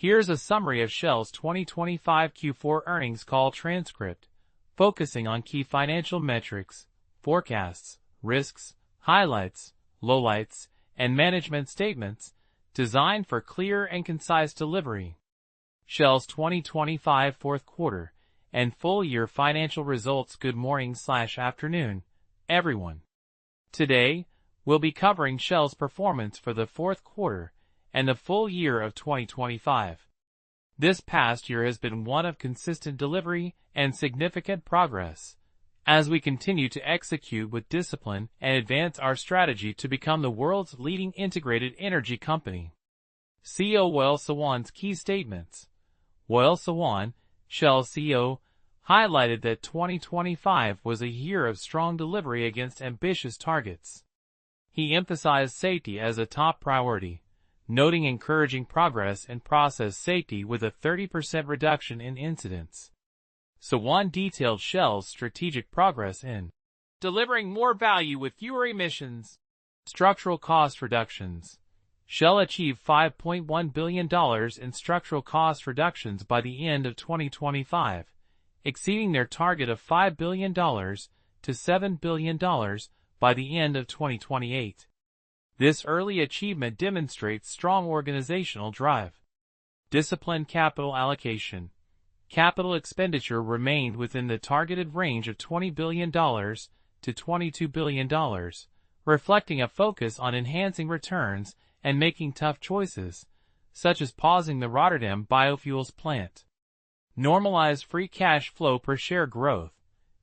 Here's a summary of Shell's 2025 Q4 earnings call transcript, focusing on key financial metrics, forecasts, risks, highlights, lowlights, and management statements, designed for clear and concise delivery. Shell's 2025 fourth quarter and full-year financial results. Good morning/afternoon, everyone. Today, we'll be covering Shell's performance for the fourth quarter and the full year of 2025. This past year has been one of consistent delivery and significant progress, as we continue to execute with discipline and advance our strategy to become the world's leading integrated energy company. CEO Wael Sawan's key statements. Wael Sawan, Shell CEO, highlighted that 2025 was a year of strong delivery against ambitious targets. He emphasized safety as a top priority, noting encouraging progress in process safety with a 30% reduction in incidents. Sawan detailed Shell's strategic progress in delivering more value with fewer emissions. Structural cost reductions. Shell achieved $5.1 billion in structural cost reductions by the end of 2025, exceeding their target of $5 billion to $7 billion by the end of 2028. This early achievement demonstrates strong organizational drive. Disciplined capital allocation. Capital expenditure remained within the targeted range of $20 billion to $22 billion, reflecting a focus on enhancing returns and making tough choices, such as pausing the Rotterdam biofuels plant. Normalized free cash flow per share growth.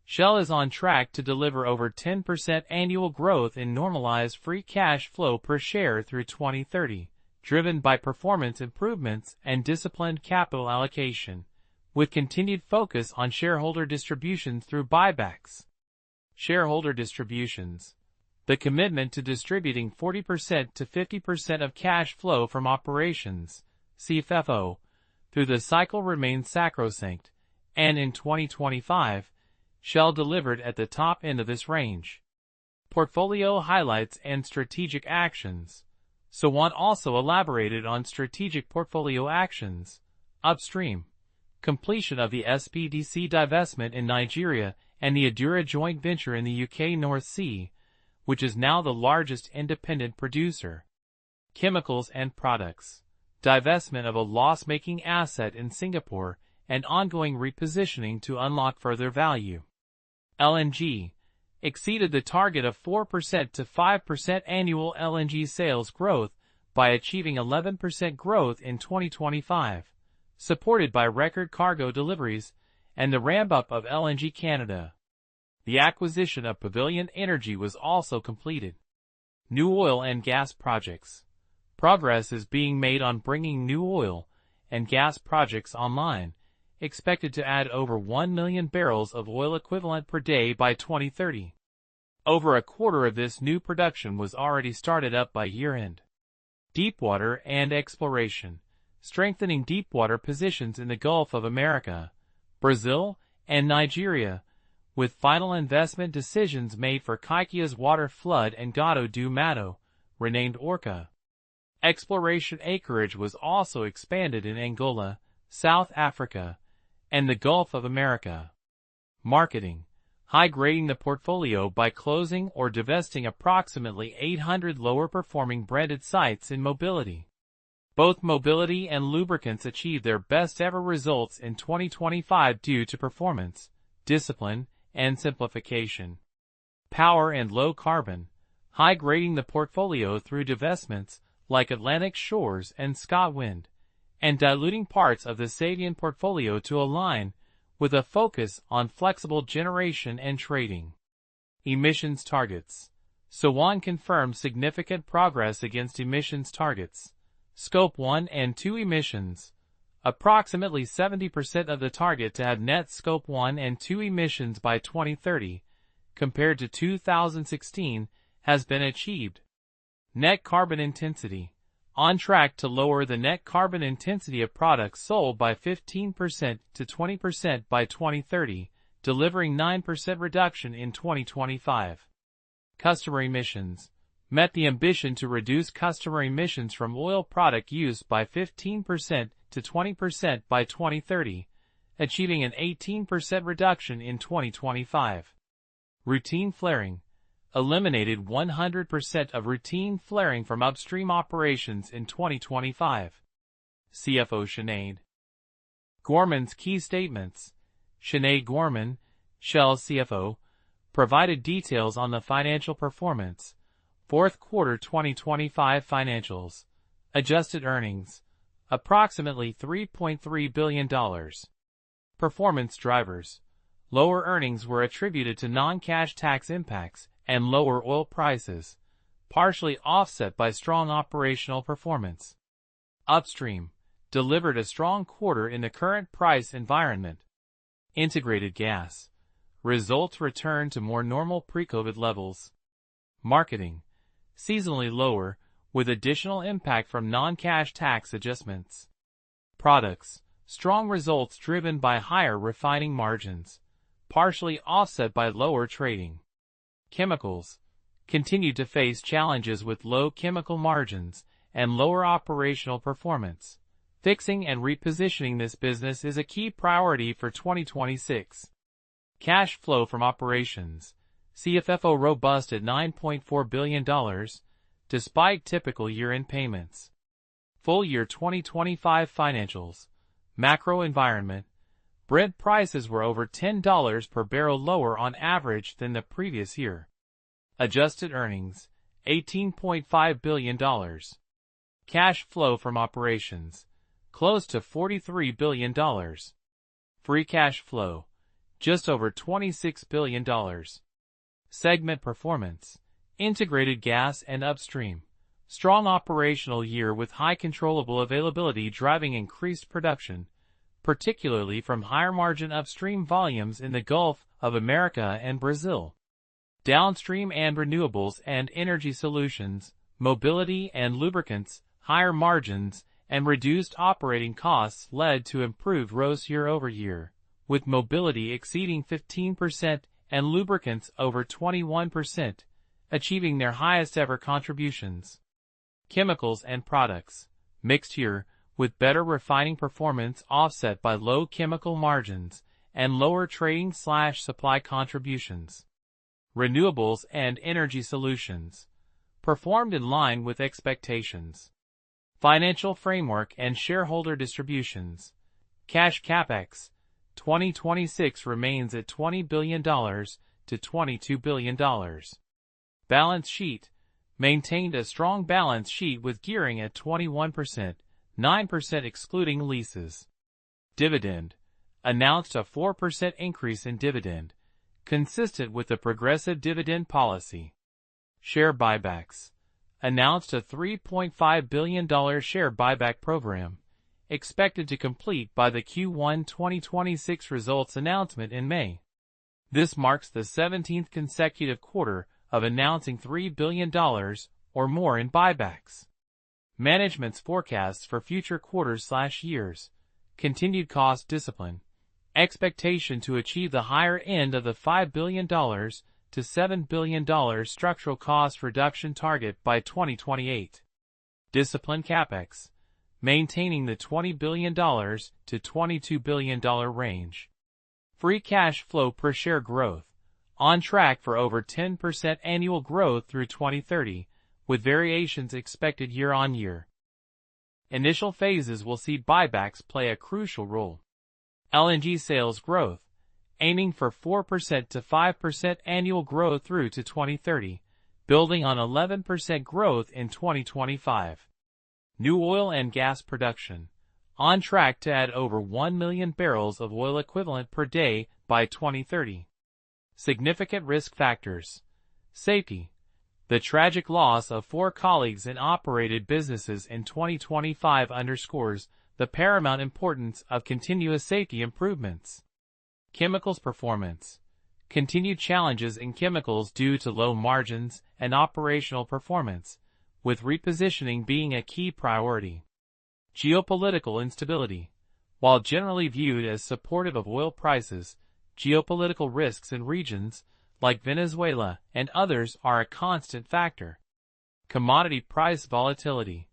Shell is on track to deliver over 10% annual growth in normalized free cash flow per share through 2030, driven by performance improvements and disciplined capital allocation, with continued focus on shareholder distributions through buybacks. Shareholder distributions. The commitment to distributing 40% to 50% of cash flow from operations, CFFO, through the cycle remains sacrosanct, and in 2025, Shell delivered at the top end of this range. Portfolio highlights and strategic actions. Sawan also elaborated on strategic portfolio actions. Upstream. Completion of the SPDC divestment in Nigeria and the Adura joint venture in the UK North Sea, which is now the largest independent producer. Chemicals and products. Divestment of a loss-making asset in Singapore and ongoing repositioning to unlock further value. LNG. Exceeded the target of 4% to 5% annual LNG sales growth by achieving 11% growth in 2025, supported by record cargo deliveries and the ramp-up of LNG Canada. The acquisition of Pavilion Energy was also completed. New oil and gas projects. Progress is being made on bringing new oil and gas projects online, expected to add over 1 million barrels of oil equivalent per day by 2030. Over a quarter of this new production was already started up by year-end. Deepwater and exploration. Strengthening deepwater positions in the Gulf of America, Brazil, and Nigeria, with final investment decisions made for Kaikia's water flood and Gato do Mato, renamed Orca. Exploration acreage was also expanded in Angola, South Africa, and the Gulf of America. Marketing. High-grading the portfolio by closing or divesting approximately 800 lower-performing branded sites in mobility. Both mobility and lubricants achieved their best-ever results in 2025 due to performance, discipline, and simplification. Power and low carbon. High-grading the portfolio through divestments like Atlantic Shores and ScotWind, and diluting parts of the Savian portfolio to align with a focus on flexible generation and trading. Emissions targets. Sawan confirmed significant progress against emissions targets. Scope 1 and 2 emissions. Approximately 70% of the target to have net Scope 1 and 2 emissions by 2030, compared to 2016, has been achieved. Net carbon intensity. On track to lower the net carbon intensity of products sold by 15% to 20% by 2030, delivering 9% reduction in 2025. Customer emissions. Met the ambition to reduce customer emissions from oil product use by 15% to 20% by 2030, achieving an 18% reduction in 2025. Routine flaring eliminated 100% of routine flaring from upstream operations in 2025. CFO Sinead Gorman's key statements. Sinead Gorman, Shell CFO, provided details on the financial performance. Fourth quarter 2025 financials. Adjusted earnings. Approximately $3.3 billion. Performance drivers. Lower earnings were attributed to non-cash tax impacts and lower oil prices, partially offset by strong operational performance. Upstream delivered a strong quarter in the current price environment. Integrated gas. Results returned to more normal pre-COVID levels. Marketing. Seasonally lower, with additional impact from non-cash tax adjustments. Products. Strong results driven by higher refining margins, partially offset by lower trading. Chemicals. Continued to face challenges with low chemical margins and lower operational performance. Fixing and repositioning this business is a key priority for 2026. Cash flow from operations. CFFO robust at $9.4 billion, despite typical year-end payments. Full year 2025 financials. Macro environment. Brent prices were over $10 per barrel lower on average than the previous year. Adjusted earnings, $18.5 billion. Cash flow from operations, close to $43 billion. Free cash flow, just over $26 billion. Segment performance. Integrated gas and upstream. Strong operational year with high controllable availability driving increased production, particularly from higher margin upstream volumes in the Gulf of America and Brazil. Downstream and renewables and energy solutions, mobility and lubricants, higher margins, and reduced operating costs led to improved ROS year-over-year, with mobility exceeding 15% and lubricants over 21%, achieving their highest ever contributions. Chemicals and products. Mixed year, with better refining performance offset by low chemical margins and lower trading/supply contributions. Renewables and energy solutions. Performed in line with expectations. Financial framework and shareholder distributions. Cash CapEx. 2026 remains at $20 billion to $22 billion. Balance sheet. Maintained a strong balance sheet with gearing at 21%, 9% excluding leases. Dividend. Announced a 4% increase in dividend, consistent with the progressive dividend policy. Share buybacks. Announced a $3.5 billion share buyback program, expected to complete by the Q1 2026 results announcement in May. This marks the 17th consecutive quarter of announcing $3 billion or more in buybacks. Management's forecasts for future quarters/years. Continued cost discipline. Expectation to achieve the higher end of the $5 billion to $7 billion structural cost reduction target by 2028. Disciplined CapEx. Maintaining the $20 billion to $22 billion range. Free cash flow per share growth. On track for over 10% annual growth through 2030, with variations expected year on year. Initial phases will see buybacks play a crucial role. LNG sales growth, aiming for 4% to 5% annual growth through to 2030, building on 11% growth in 2025. New oil and gas production, on track to add over 1 million barrels of oil equivalent per day by 2030. Significant risk factors. Safety. The tragic loss of 4 colleagues in operated businesses in 2025 underscores the paramount importance of continuous safety improvements. Chemicals performance. Continued challenges in chemicals due to low margins and operational performance, with repositioning being a key priority. Geopolitical instability. While generally viewed as supportive of oil prices, geopolitical risks in regions like Venezuela and others are a constant factor. Commodity price volatility.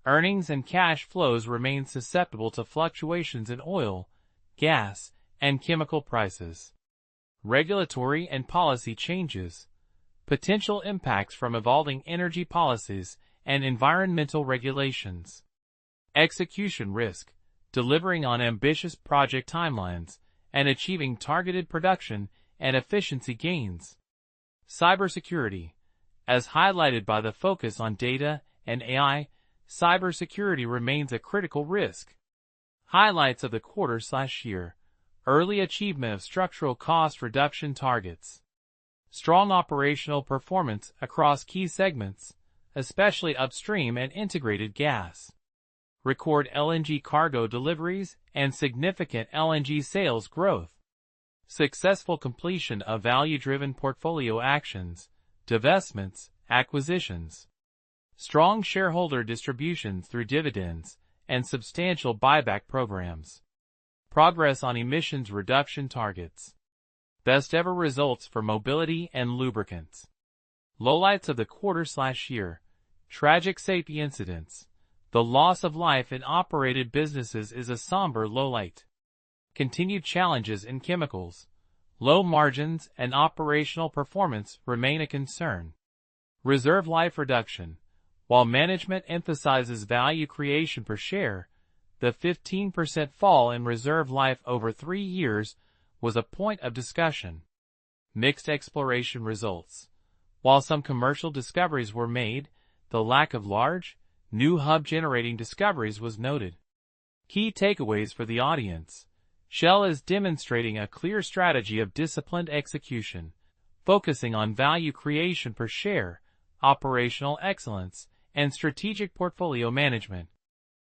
earnings and cash flows remain susceptible to fluctuations in oil, gas, and chemical prices. Regulatory and policy changes. Potential impacts from evolving energy policies and environmental regulations. Execution risk. Delivering on ambitious project timelines and achieving targeted production and efficiency gains. Cybersecurity. As highlighted by the focus on data and AI, cybersecurity remains a critical risk. Highlights of the quarter/year. Early achievement of structural cost reduction targets. Strong operational performance across key segments, especially upstream and integrated gas. Record LNG cargo deliveries and significant LNG sales growth. Successful completion of value-driven portfolio actions, divestments, acquisitions. Strong shareholder distributions through dividends and substantial buyback programs. Progress on emissions reduction targets. Best ever results for mobility and lubricants. Lowlights of the quarter/year. Tragic safety incidents. The loss of life in operated businesses is a somber lowlight. Continued challenges in chemicals. Low margins and operational performance remain a concern. Reserve life reduction. While management emphasizes value creation per share, the 15% fall in reserve life over 3 years was a point of discussion. Mixed exploration results. While some commercial discoveries were made, the lack of large, new hub-generating discoveries was noted. Key takeaways for the audience. Shell is demonstrating a clear strategy of disciplined execution, focusing on value creation per share, operational excellence, and strategic portfolio management.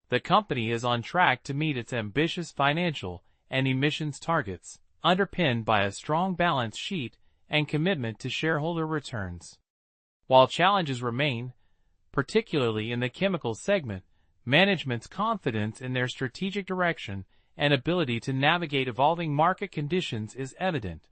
The company is on track to meet its ambitious financial and emissions targets, underpinned by a strong balance sheet and commitment to shareholder returns. While challenges remain, particularly in the chemicals segment, management's confidence in their strategic direction and ability to navigate evolving market conditions is evident.